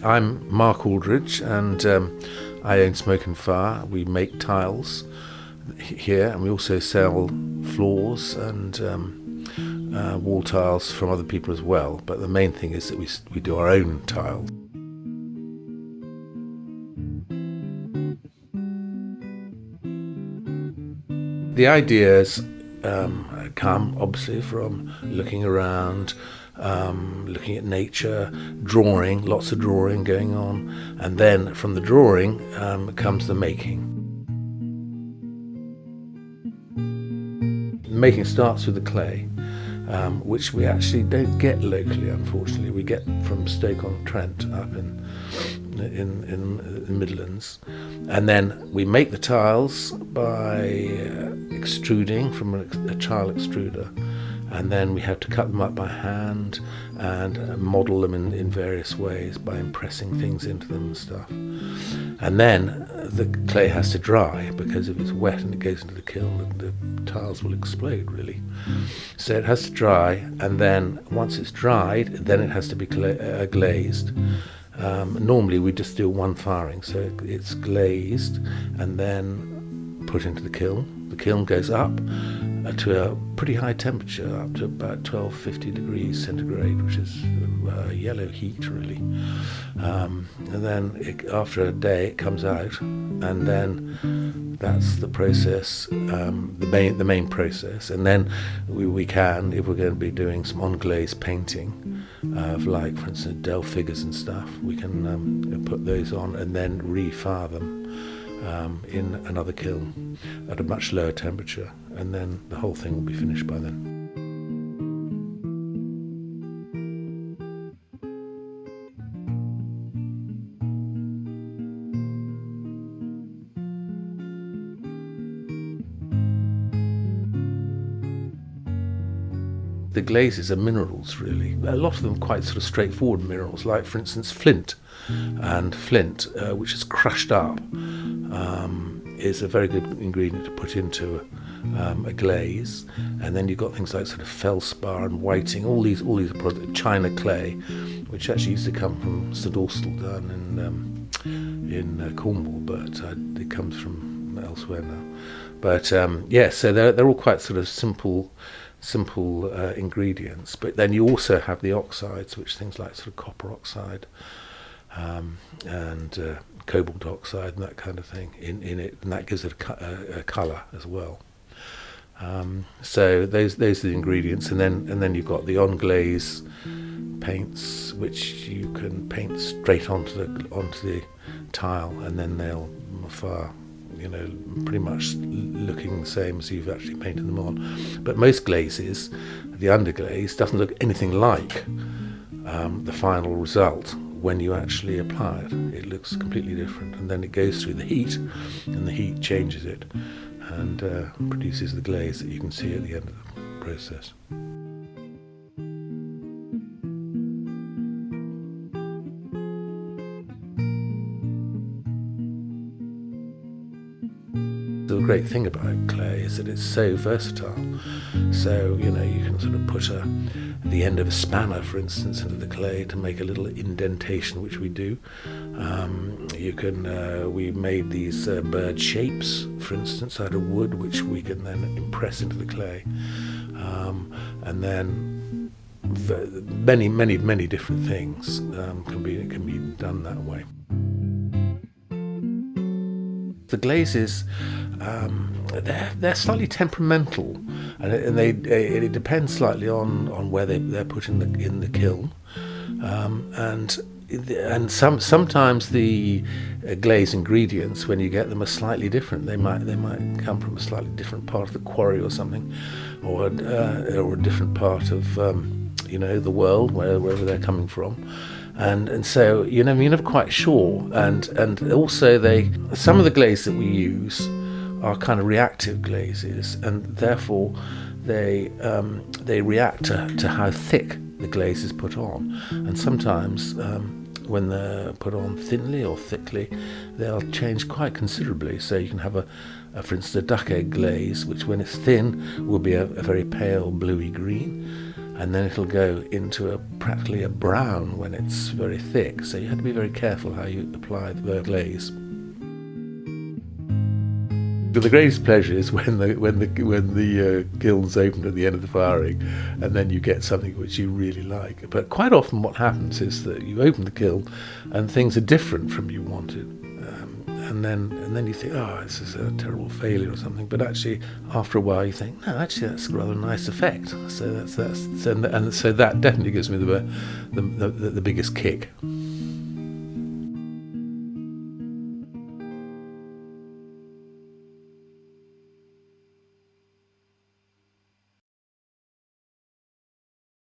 I'm Mark Aldridge, and I own Smoke and Fire. We make tiles here, and we also sell floors and wall tiles from other people as well. But the main thing is that we do our own tiles. The ideas come obviously from looking around, looking at nature, drawing, lots of drawing going on, and then from the drawing comes the making. Making starts with the clay, which we actually don't get locally, unfortunately. We get from Stoke-on-Trent up in the Midlands, and then we make the tiles by extruding from a tile extruder, and then we have to cut them up by hand and model them in various ways by impressing things into them and stuff. And then the clay has to dry, because if it's wet and it goes into the kiln, the tiles will explode really. So it has to dry, and then once it's dried, then it has to be glazed. Normally we just do one firing, so it's glazed and then put into the kiln. The kiln goes up to a pretty high temperature, up to about 1250 degrees centigrade, which is yellow heat really. And then after a day it comes out, and then that's the process, the main process. And then we can, if we're going to be doing some on-glaze painting of, like, for instance, Dell figures and stuff, we can put those on and then refire them in another kiln at a much lower temperature, and then the whole thing will be finished by then. The glazes are minerals, really. A lot of them quite sort of straightforward minerals, like, for instance, flint. And flint, which is crushed up, is a very good ingredient to put into a glaze. And then you've got things like sort of feldspar and whiting, all these products, China clay, which actually used to come from St Austell down in Cornwall, but it comes from elsewhere now. But so they're all quite sort of simple ingredients. But then you also have the oxides, which things like sort of copper oxide and cobalt oxide and that kind of thing in it, and that gives it a colour as well. So those are the ingredients, and then you've got the on-glaze paints, which you can paint straight onto the tile, and then they'll fire, pretty much looking the same as you've actually painted them on. But most glazes, the underglaze doesn't look anything like the final result when you actually apply it. It looks completely different, and then it goes through the heat, and the heat changes it and produces the glaze that you can see at the end of the process. The great thing about clay is that it's so versatile. So, you can sort of put the end of a spanner, for instance, into the clay to make a little indentation, which we do. We made these bird shapes, for instance, out of wood, which we can then impress into the clay. And then many different things can be done that way. The glazes, they're slightly temperamental, and it depends slightly on where they're put in the kiln, and sometimes the glaze ingredients, when you get them, are slightly different. They might come from a slightly different part of the quarry or something, or a different part of the world, wherever they're coming from. And so you're never quite sure, and also some of the glaze that we use are kind of reactive glazes, and therefore they react to how thick the glaze is put on, and sometimes when they're put on thinly or thickly, they'll change quite considerably. So you can have for instance, a duck egg glaze, which when it's thin will be a very pale bluey green. and then it'll go into practically a brown when it's very thick. So you have to be very careful how you apply the glaze. But the greatest pleasure is when the kiln's opened at the end of the firing, and then you get something which you really like. But quite often, what happens is that you open the kiln, and things are different from you wanted, and then you think, oh, this is a terrible failure or something. But actually, after a while, you think, no, actually, that's a rather nice effect. So so that definitely gives me the biggest kick.